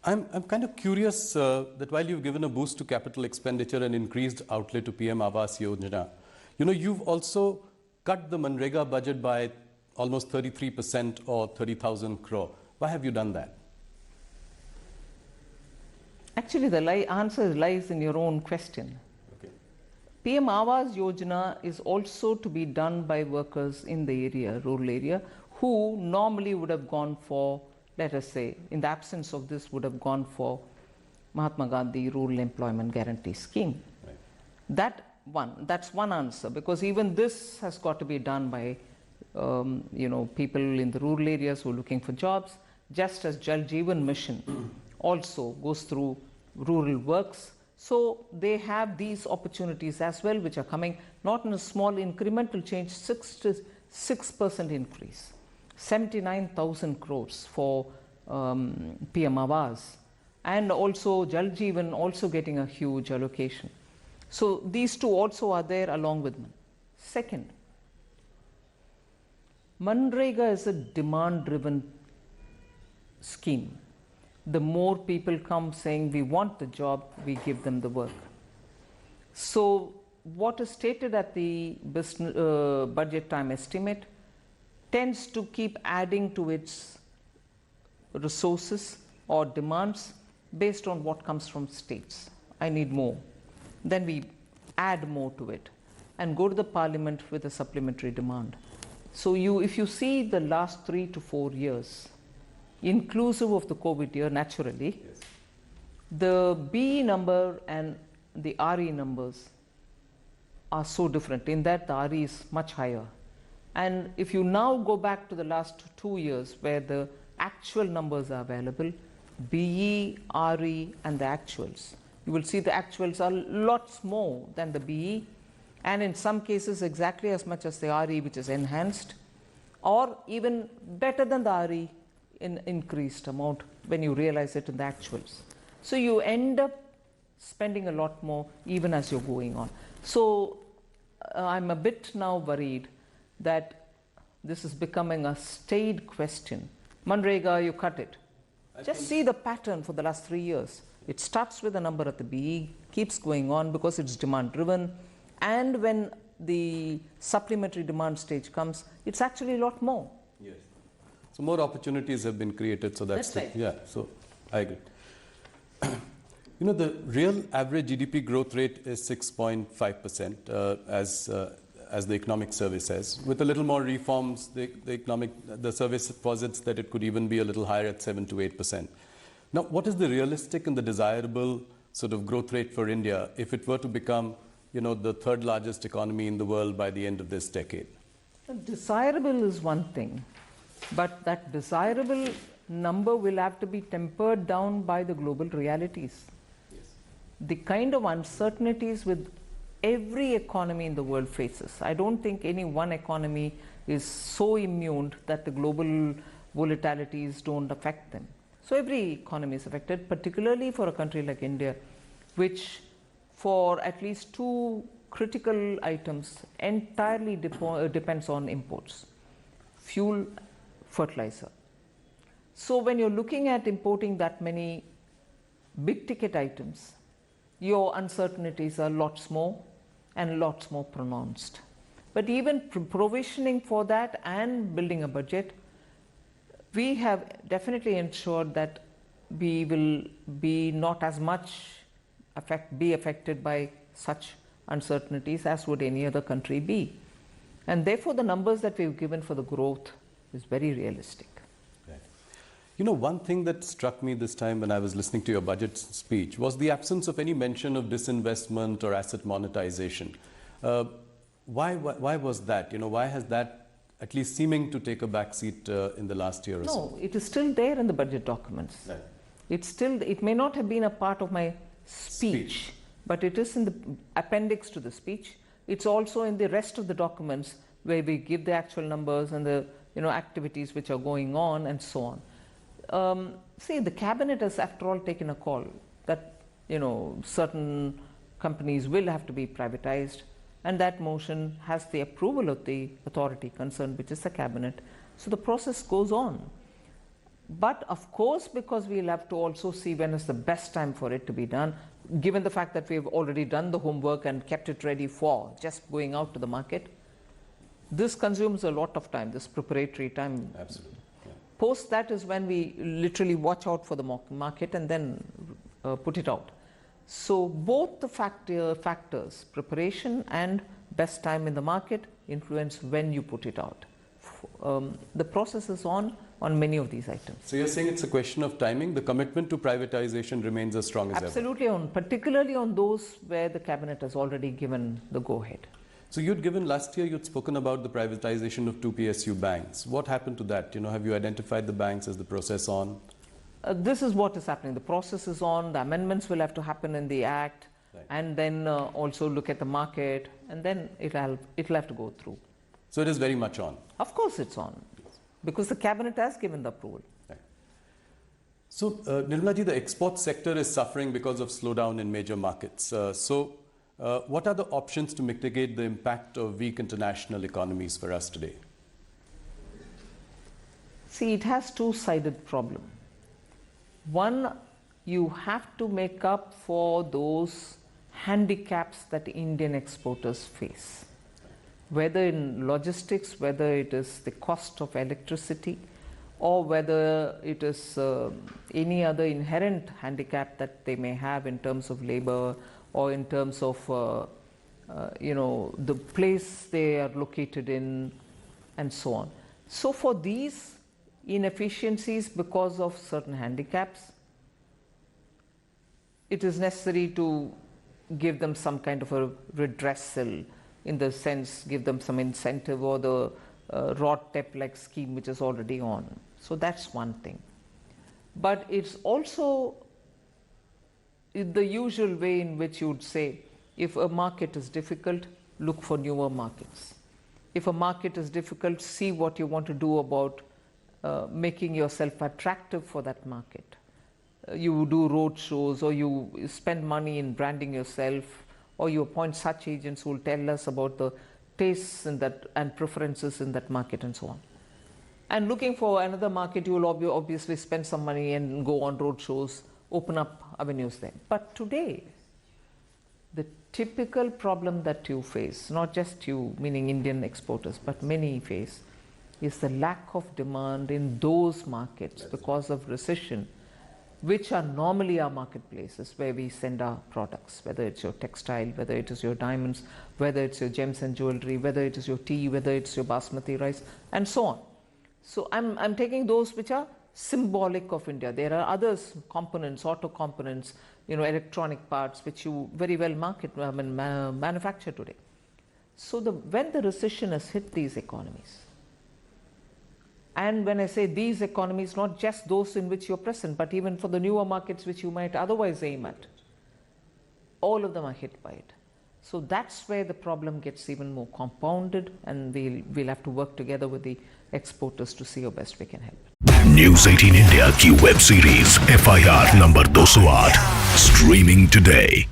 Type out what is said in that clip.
I'm kind of curious that while you've given a boost to capital expenditure and increased outlay to PM Awas Yojana, you've also cut the Manrega budget by almost 33% or 30,000 crore. Why have you done that? Actually, the answer lies in your own question. Okay. PM Awas Yojana is also to be done by workers in the area, rural area, who normally would have gone for, let us say, in the absence of this, would have gone for Mahatma Gandhi Rural Employment Guarantee Scheme. Right. That's one answer, because even this has got to be done by people in the rural areas who are looking for jobs, just as Jal Jeevan Mission also goes through rural works. So they have these opportunities as well, which are coming not in a small incremental change, 6% increase, 79,000 crores for PM Awas, and also Jal Jeevan also getting a huge allocation. So these two also are there along with MAN. Second, Manrega is a demand-driven scheme. The more people come saying we want the job, we give them the work. So what is stated at the budget time estimate tends to keep adding to its resources or demands based on what comes from states. I need more. Then we add more to it and go to the parliament with a supplementary demand. So if you see the last 3 to 4 years, inclusive of the COVID year, naturally, yes, the BE number and the RE numbers are so different in that the RE is much higher. And if you now go back to the last 2 years where the actual numbers are available, BE, RE and the actuals, you will see the actuals are lots more than the BE, and in some cases exactly as much as the RE, which is enhanced, or even better than the RE in increased amount when you realize it in the actuals. So you end up spending a lot more even as you're going on. So I'm a bit now worried that this is becoming a staid question. Manrega, you cut it. Just see the pattern for the last 3 years. It starts with a number at the BE, keeps going on because it's demand driven, and when the supplementary demand stage comes, it's actually a lot more. Yes. So more opportunities have been created, so that's right. Yeah, so I agree. The real average GDP growth rate is 6.5%, as the economic survey says. With a little more reforms, the survey posits that it could even be a little higher at 7 to 8%. Now, what is the realistic and the desirable sort of growth rate for India if it were to become, the third largest economy in the world by the end of this decade? Desirable is one thing, but that desirable number will have to be tempered down by the global realities. Yes. The kind of uncertainties with every economy in the world faces. I don't think any one economy is so immune that the global volatilities don't affect them. So every economy is affected, particularly for a country like India, which for at least 2 critical items entirely depends on imports: fuel, fertilizer. So when you're looking at importing that many big ticket items, your uncertainties are lots more and lots more pronounced. But even provisioning for that and building a budget, we have definitely ensured that we will be not as much be affected by such uncertainties as would any other country be. And therefore the numbers that we've given for the growth is very realistic. Right. One thing that struck me this time when I was listening to your budget speech was the absence of any mention of disinvestment or asset monetization. Why was that? Why has that at least seeming to take a back seat in the last year or so? No, it is still there in the budget documents. Right. It may not have been a part of my speech, but it is in the appendix to the speech. It's also in the rest of the documents where we give the actual numbers and the activities which are going on and so on. See, the cabinet has after all taken a call that certain companies will have to be privatized, and that motion has the approval of the authority concerned, which is the cabinet. So the process goes on. But of course, because we'll have to also see when is the best time for it to be done, given the fact that we've already done the homework and kept it ready for just going out to the market, this consumes a lot of time, this preparatory time. Absolutely. Yeah. Post that is when we literally watch out for the market and then put it out. So both the factors, preparation and best time in the market, influence when you put it out. The process is on many of these items. So you're saying it's a question of timing. The commitment to privatization remains as strong as ever. Absolutely, particularly on those where the cabinet has already given the go-ahead. So last year you'd spoken about the privatization of 2 PSU banks. What happened to that? Have you identified the banks? Is the process on? This is what is happening. The process is on. The amendments will have to happen in the Act, right. And then also look at the market, and then it'll have to go through. So it is very much on? Of course it's on, because the cabinet has given the approval. Right. So Nirmala ji, the export sector is suffering because of slowdown in major markets. What are the options to mitigate the impact of weak international economies for us today? See, it has two-sided problem. One, you have to make up for those handicaps that Indian exporters face, whether in logistics, whether it is the cost of electricity, or whether it is any other inherent handicap that they may have in terms of labor, or in terms of the place they are located in, and so on. So for these inefficiencies because of certain handicaps, it is necessary to give them some kind of a redressal, in the sense give them some incentive, or the RODTEP-like scheme which is already on. So that's one thing. But it's also the usual way in which you would say, if a market is difficult, look for newer markets. If a market is difficult, see what you want to do about making yourself attractive for that market. You do road shows, or you spend money in branding yourself, or you appoint such agents who will tell us about the tastes in that and preferences in that market, and so on. And looking for another market, you will obviously spend some money and go on road shows, open up avenues there. But today, the typical problem that you face, not just you, meaning Indian exporters, but many face, is the lack of demand in those markets because of recession, which are normally our marketplaces where we send our products, whether it's your textile, whether it is your diamonds, whether it's your gems and jewelry, whether it is your tea, whether it's your basmati rice, and so on. So I'm taking those which are symbolic of India. There are others, components, auto components, electronic parts, which you very well manufacture today. So when the recession has hit these economies, and when I say these economies, not just those in which you're present, but even for the newer markets which you might otherwise aim at, all of them are hit by it. So that's where the problem gets even more compounded, and we'll have to work together with the exporters to see how best we can help. News 18 India की web series FIR number 208 streaming today.